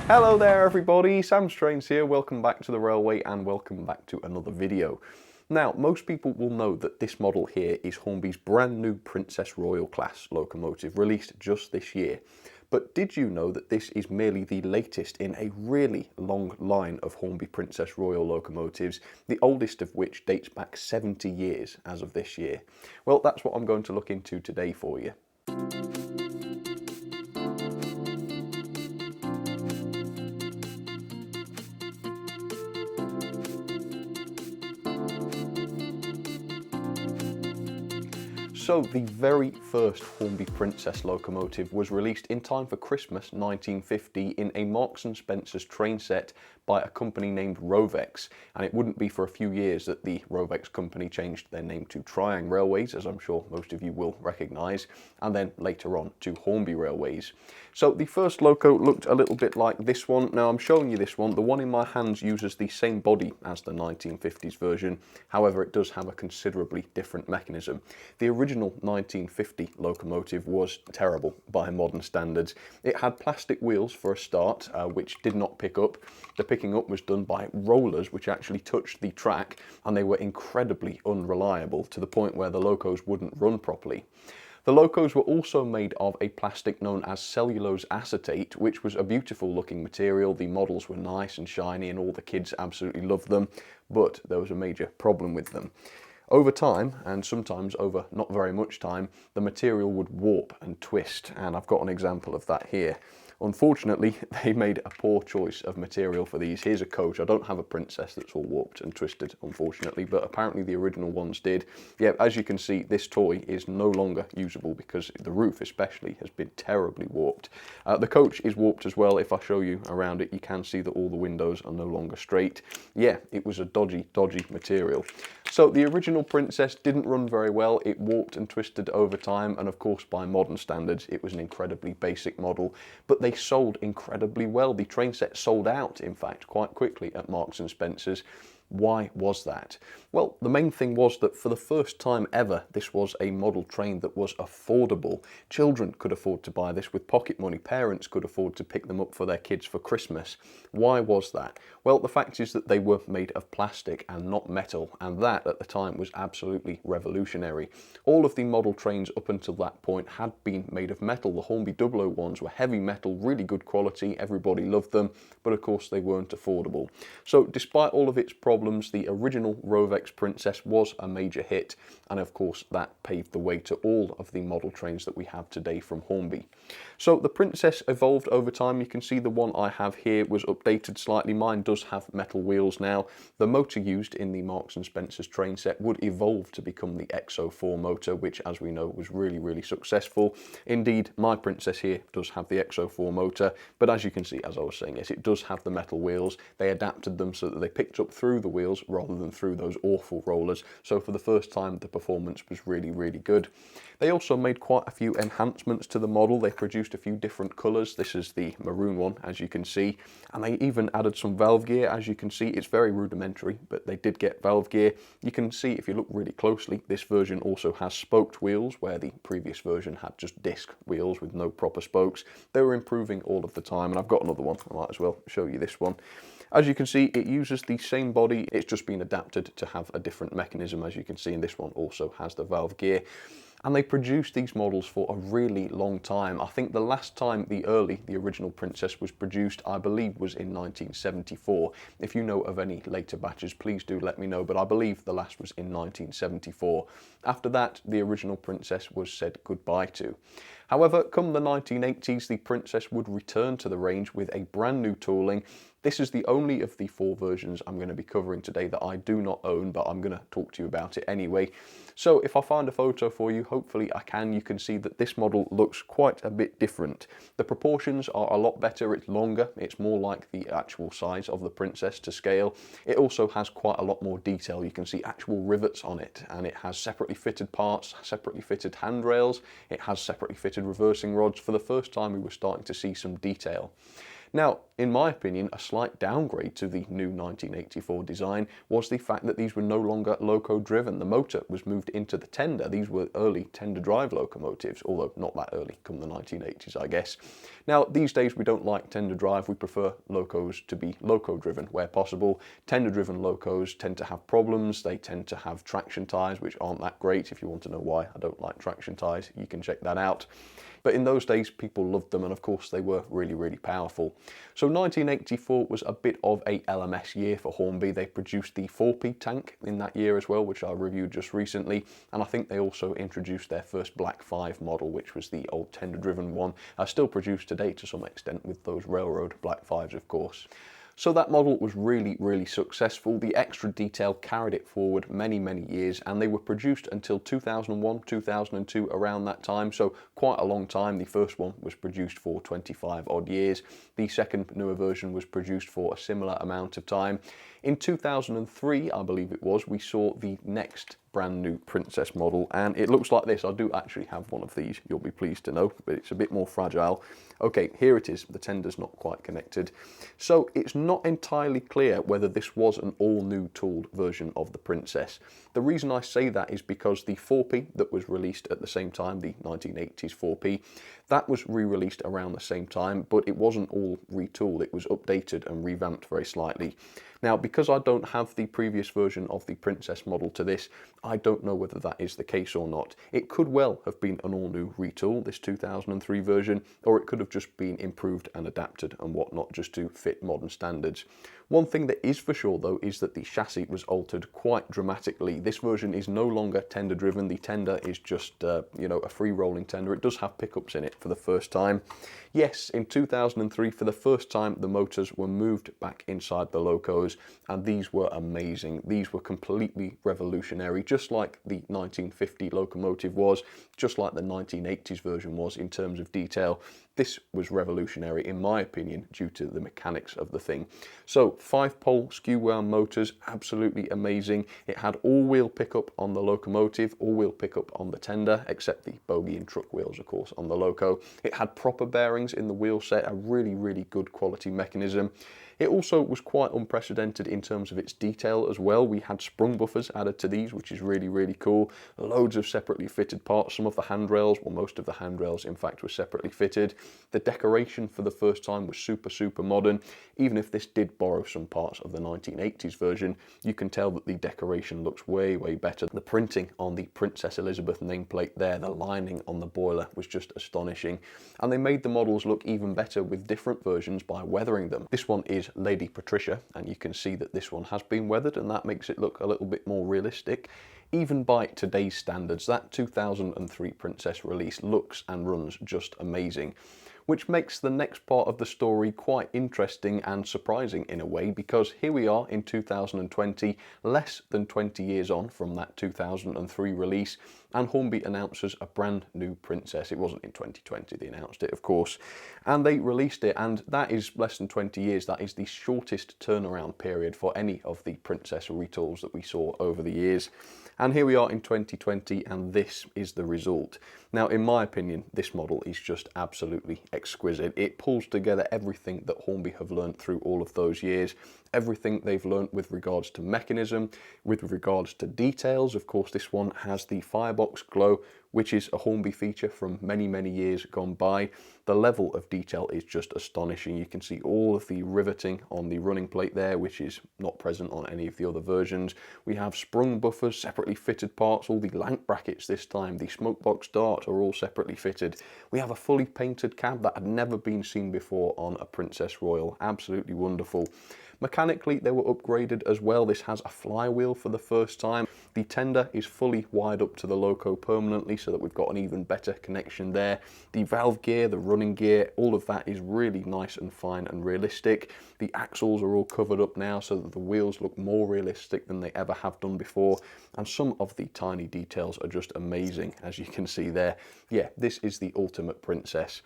Hello there everybody, Sam Strains here, welcome back to the Railway and welcome back to another video. Now, most people will know that this model here is Hornby's brand new Princess Royal class locomotive, released just this year. But did you know that this is merely the latest in a really long line of Hornby Princess Royal locomotives, the oldest of which dates back 70 years as of this year? Well, that's what I'm going to look into today for you. So the very first Hornby Princess locomotive was released in time for Christmas 1950 in a Marks and Spencer's train set by a company named Rovex, and it wouldn't be for a few years that the Rovex company changed their name to Triang Railways, as I'm sure most of you will recognise, and then later on to Hornby Railways. So the first loco looked a little bit like this one. Now I'm showing you this one. The one in my hands uses the same body as the 1950s version, however it does have a considerably different mechanism. The original 1950 locomotive was terrible by modern standards. It had plastic wheels for a start, which did not pick up. The picking up was done by rollers which actually touched the track, and they were incredibly unreliable to the point where the locos wouldn't run properly. The locos were also made of a plastic known as cellulose acetate, which was a beautiful looking material. The models were nice and shiny and all the kids absolutely loved them, but there was a major problem with them. Over time, and sometimes over not very much time, the material would warp and twist, and I've got an example of that here. Unfortunately, they made a poor choice of material for these. Here's a coach. I don't have a Princess that's all warped and twisted, unfortunately, but apparently the original ones did. Yeah, as you can see, this toy is no longer usable because the roof especially has been terribly warped. The coach is warped as well. If I show you around it, you can see that all the windows are no longer straight. Yeah, it was a dodgy material. So the original Princess didn't run very well. It warped and twisted over time, and of course by modern standards it was an incredibly basic model, but they sold incredibly well. The train set sold out, in fact, quite quickly at Marks and Spencer's. Why was that? Well, the main thing was that for the first time ever, this was a model train that was affordable. Children could afford to buy this with pocket money. Parents could afford to pick them up for their kids for Christmas. Why was that? Well, the fact is that they were made of plastic and not metal, and that at the time was absolutely revolutionary. All of the model trains up until that point had been made of metal. The Hornby 001s were heavy metal, really good quality, everybody loved them, but of course they weren't affordable. So despite all of its problems, the original Rovex Princess was a major hit, and of course that paved the way to all of the model trains that we have today from Hornby. So the Princess evolved over time. You can see the one I have here was updated slightly. Mine does have metal wheels now. The motor used in the Marks and Spencer's train set would evolve to become the XO4 motor, which as we know was really successful. Indeed, my Princess here does have the XO4 motor, but as you can see, as I was saying, yes, it does have the metal wheels. They adapted them so that they picked up through the wheels rather than through those awful rollers, so for the first time the performance was really good. They also made quite a few enhancements to the model. They produced a few different colours. This is the maroon one, as you can see, and they even added some valve gear. As you can see, it's very rudimentary, but they did get valve gear. You can see, if you look really closely, this version also has spoked wheels, where the previous version had just disc wheels with no proper spokes. They were improving all of the time, and I've got another one. I might as well show you this one. As you can see, it uses the same body, it's just been adapted to have a different mechanism, as you can see, and this one also has the valve gear. And they produced these models for a really long time. I think the last time the original Princess was produced, I believe, was in 1974. If you know of any later batches, please do let me know, but I believe the last was in 1974. After that, the original Princess was said goodbye to. However, come the 1980s, the Princess would return to the range with a brand new tooling. This is the only of the 4 versions I'm going to be covering today that I do not own, but I'm going to talk to you about it anyway. So if I find a photo for you, hopefully I can, you can see that this model looks quite a bit different. The proportions are a lot better, it's longer, it's more like the actual size of the Princess to scale. It also has quite a lot more detail. You can see actual rivets on it, and it has separately fitted parts, separately fitted handrails, it has separately fitted reversing rods. For the first time we were starting to see some detail. Now, in my opinion, a slight downgrade to the new 1984 design was the fact that these were no longer loco driven. The motor was moved into the tender. These were early tender drive locomotives, although not that early, come the 1980s, I guess. Now, these days we don't like tender drive. We prefer locos to be loco driven where possible. Tender driven locos tend to have problems. They tend to have traction tyres, which aren't that great. If you want to know why I don't like traction tyres, you can check that out. But in those days, people loved them, and of course they were really, really powerful. So 1984 was a bit of a LMS year for Hornby. They produced the 4P tank in that year as well, which I reviewed just recently, and I think they also introduced their first Black 5 model, which was the old tender-driven one, still produced today to some extent with those railroad Black 5s, of course. So that model was really, really successful. The extra detail carried it forward many, many years, and they were produced until 2001, 2002, around that time, so quite a long time. The first one was produced for 25 odd years. The second newer version was produced for a similar amount of time. In 2003, I believe it was, we saw the next brand new Princess model, and it looks like this. I do actually have one of these, you'll be pleased to know, but it's a bit more fragile. Okay, here it is. The tender's not quite connected. So it's not entirely clear whether this was an all-new tooled version of the Princess. The reason I say that is because the 4P that was released at the same time, the 1980s 4P, that was re-released around the same time, but it wasn't all retooled. It was updated and revamped very slightly. Now, because I don't have the previous version of the Princess model to this, I don't know whether that is the case or not. It could well have been an all-new retool, this 2003 version, or it could have just been improved and adapted and whatnot just to fit modern standards. One thing that is for sure, though, is that the chassis was altered quite dramatically. This version is no longer tender-driven. The tender is just, a free-rolling tender. It does have pickups in it for the first time. Yes, in 2003, for the first time, the motors were moved back inside the locos, and these were amazing. These were completely revolutionary, just like the 1950 locomotive was, just like the 1980s version was in terms of detail. This was revolutionary, in my opinion, due to the mechanics of the thing. So, 5-pole skew-wound motors, absolutely amazing. It had all-wheel pickup on the locomotive, all-wheel pickup on the tender, except the bogie and truck wheels, of course, on the loco. It had proper bearings in the wheel set, a really, really good quality mechanism. It also was quite unprecedented in terms of its detail as well. We had sprung buffers added to these, which is really, really cool. Loads of separately fitted parts. Some of the handrails, well, most of the handrails, in fact, were separately fitted. The decoration for the first time was super, super modern. Even if this did borrow some parts of the 1980s version, you can tell that the decoration looks way, way better. The printing on the Princess Elizabeth nameplate there, the lining on the boiler was just astonishing. And they made the models look even better with different versions by weathering them. This one is Lady Patricia, and you can see that this one has been weathered, and that makes it look a little bit more realistic. Even by today's standards, that 2003 Princess release looks and runs just amazing, which makes the next part of the story quite interesting and surprising in a way, because here we are in 2020, less than 20 years on from that 2003 release, and Hornby announces a brand new Princess. It wasn't in 2020 they announced it, of course, and they released it, and that is less than 20 years. That is the shortest turnaround period for any of the Princess retools that we saw over the years. And here we are in 2020, and this is the result. Now, in my opinion, this model is just absolutely exquisite. It pulls together everything that Hornby have learned through all of those years, everything they've learned with regards to mechanism, with regards to details. Of course, this one has the firebox glow, which is a Hornby feature from many, many years gone by. The level of detail is just astonishing. You can see all of the riveting on the running plate there, which is not present on any of the other versions. We have sprung buffers, separately fitted parts, all the lank brackets this time, the smoke box darts are all separately fitted. We have a fully painted cab that had never been seen before on a Princess Royal. Absolutely wonderful. Mechanically, they were upgraded as well. This has a flywheel for the first time. The tender is fully wired up to the loco permanently so that we've got an even better connection there. The valve gear, the running gear, all of that is really nice and fine and realistic. The axles are all covered up now so that the wheels look more realistic than they ever have done before. And some of the tiny details are just amazing, as you can see there. Yeah, this is the ultimate Princess.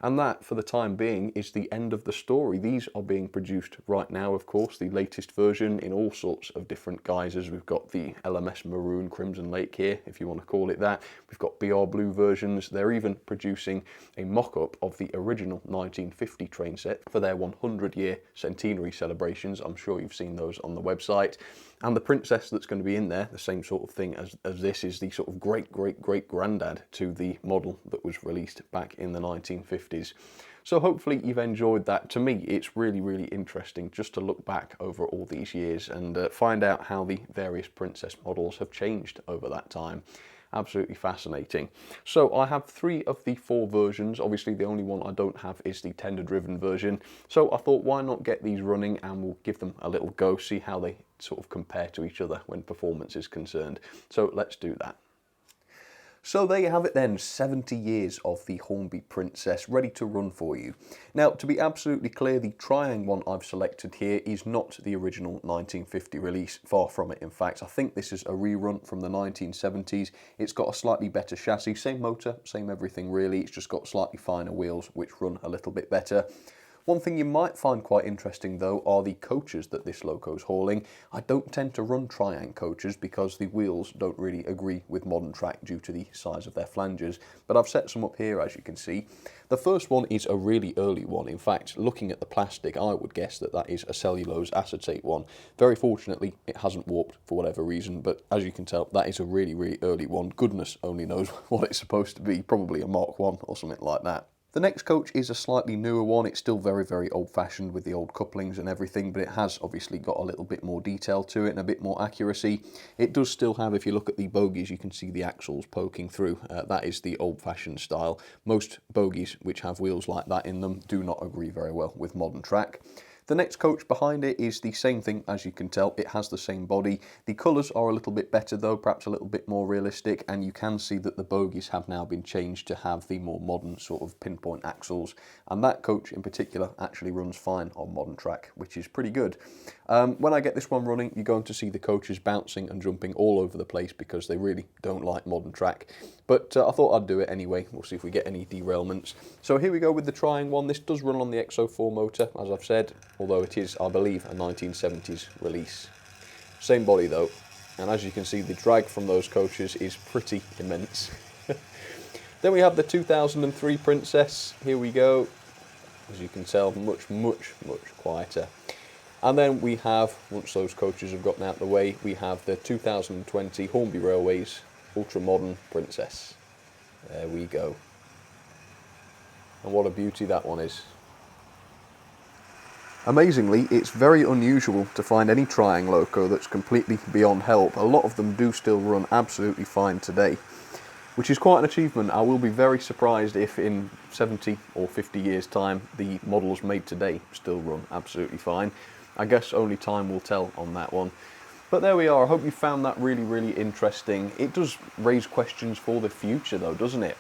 And that, for the time being, is the end of the story. These are being produced right now, of course, the latest version in all sorts of different guises. We've got the LMS nice maroon crimson lake here, if you want to call it that. We've got BR blue versions. They're even producing a mock-up of the original 1950 train set for their 100-year centenary celebrations. I'm sure you've seen those on the website. And the princess that's going to be in there, the same sort of thing as this, is the sort of great-great-great-granddad to the model that was released back in the 1950s. So hopefully you've enjoyed that. To me, it's really, really interesting just to look back over all these years and find out how the various princess models have changed over that time. Absolutely fascinating. So I have 3 of the 4 versions. Obviously the only one I don't have is the tender driven version. So I thought, why not get these running and we'll give them a little go, see how they sort of compare to each other when performance is concerned. So let's do that. So there you have it then, 70 years of the Hornby Princess ready to run for you. Now, to be absolutely clear, the Triang one I've selected here is not the original 1950 release, far from it in fact. I think this is a rerun from the 1970s. It's got a slightly better chassis, same motor, same everything really, it's just got slightly finer wheels which run a little bit better. One thing you might find quite interesting though are the coaches that this loco's hauling. I don't tend to run Triang coaches because the wheels don't really agree with modern track due to the size of their flanges, but I've set some up here as you can see. The first one is a really early one. In fact, looking at the plastic, I would guess that that is a cellulose acetate one. Very fortunately, it hasn't warped for whatever reason, but as you can tell, that is a really, really early one. Goodness only knows what it's supposed to be, probably a Mark 1 or something like that. The next coach is a slightly newer one. It's still very, very old-fashioned with the old couplings and everything, but it has obviously got a little bit more detail to it and a bit more accuracy. It does still have, if you look at the bogies, you can see the axles poking through. That is the old-fashioned style. Most bogies which have wheels like that in them do not agree very well with modern track. The next coach behind it is the same thing, as you can tell. It has the same body. The colours are a little bit better though, perhaps a little bit more realistic, and you can see that the bogies have now been changed to have the more modern sort of pinpoint axles, and that coach in particular actually runs fine on modern track, which is pretty good. When I get this one running, you're going to see the coaches bouncing and jumping all over the place because they really don't like modern track. But I thought I'd do it anyway. We'll see if we get any derailments. So here we go with the Triang one. This does run on the XO4 motor, as I've said, although it is, I believe, a 1970s release. Same body though, and as you can see, the drag from those coaches is pretty immense. Then we have the 2003 Princess. Here we go. As you can tell, much quieter. And then we have, once those coaches have gotten out of the way, we have the 2020 Hornby Railways Ultra Modern Princess. There we go. And what a beauty that one is. Amazingly, it's very unusual to find any Triang loco that's completely beyond help. A lot of them do still run absolutely fine today, which is quite an achievement. I will be very surprised if in 70 or 50 years time the models made today still run absolutely fine. I guess only time will tell on that one. But there we are. I hope you found that really, really interesting. It does raise questions for the future though, doesn't it?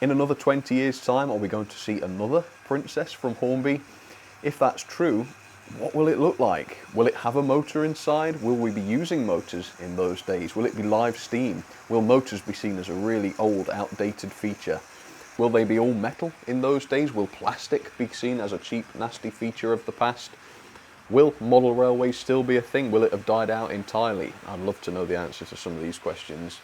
In another 20 years time, are we going to see another Princess from Hornby? If that's true, what will it look like? Will it have a motor inside? Will we be using motors in those days? Will it be live steam? Will motors be seen as a really old, outdated feature? Will they be all metal in those days? Will plastic be seen as a cheap, nasty feature of the past? Will model railways still be a thing? Will it have died out entirely? I'd love to know the answer to some of these questions.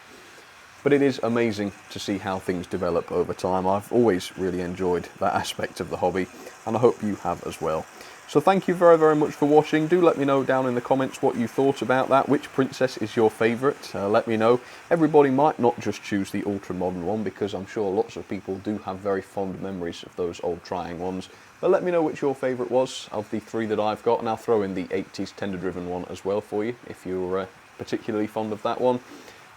But it is amazing to see how things develop over time. I've always really enjoyed that aspect of the hobby, and I hope you have as well. So thank you very, very much for watching. Do let me know down in the comments what you thought about that. Which Princess is your favourite? Let me know. Everybody might not just choose the ultra modern one, because I'm sure lots of people do have very fond memories of those old Triang ones. But let me know which your favourite was of the 3 that I've got, and I'll throw in the 80s tender driven one as well for you if you're particularly fond of that one.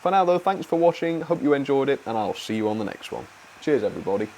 For now though, thanks for watching, hope you enjoyed it, and I'll see you on the next one. Cheers everybody.